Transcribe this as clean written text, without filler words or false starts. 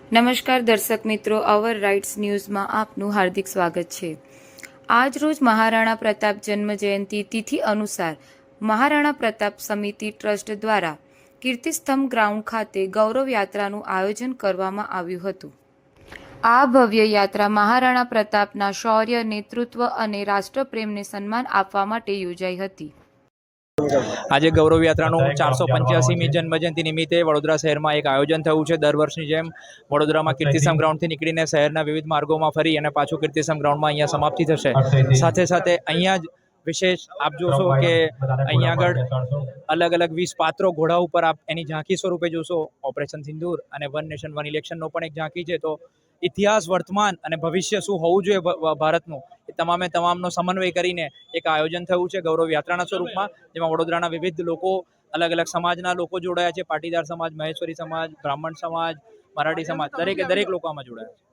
નમસ્કાર દર્શક મિત્રો, અવર રાઇટ્સ ન્યૂઝમાં આપનું હાર્દિક સ્વાગત છે। આજ રોજ મહારાણા પ્રતાપ જન્મ જયંતિ તિથિ અનુસાર મહારાણા પ્રતાપ સમિતિ ટ્રસ્ટ દ્વારા કીર્તિસ્તંભ ગ્રાઉન્ડ ખાતે ગૌરવ યાત્રાનું આયોજન કરવામાં આવ્યું હતું। આ ભવ્ય યાત્રા મહારાણા પ્રતાપના શૌર્ય, નેતૃત્વ અને રાષ્ટ્રપ્રેમને સન્માન આપવા માટે યોજાઈ હતી। આજે ગૌરવ યાત્રાનું 485મી જન્મજયંતિ નિમિત્તે વડોદરા શહેરમાં એક આયોજન થયું છે। દર વર્ષની જેમ વડોદરામાં કીર્તિસ્તંભ ગ્રાઉન્ડથી નીકળીને શહેરના વિવિધ માર્ગોમાં ફરી અને પાછું કીર્તિસ્તંભ ગ્રાઉન્ડમાં અહીંયા સમાપ્તિ થશે। સાથે સાથે અહીંયા જ વિશેષ આપ જોશો કે અહીંયા આગળ અલગ અલગ 20 પાત્રો ઘોડા ઉપર આપ એની ઝાંખી સ્વરૂપે જોશો। ઓપરેશન સિંદૂર અને વન નેશન વન ઇલેક્શનનો પણ એક ઝાંખી છે। તો ઇતિહાસ, વર્તમાન અને ભવિષ્ય શું હોવું જોઈએ ભારતનું, એ તમામનો સમન્વય કરીને એક આયોજન થયું છે ગૌરવ યાત્રાના સ્વરૂપમાં, જેમાં વડોદરાના વિવિધ લોકો, અલગ અલગ સમાજના લોકો જોડાયા છે। પાટીદાર સમાજ, મહેશ્વરી સમાજ, બ્રાહ્મણ સમાજ, મરાઠી સમાજ, દરેક લોકો આમાં જોડાયા છે।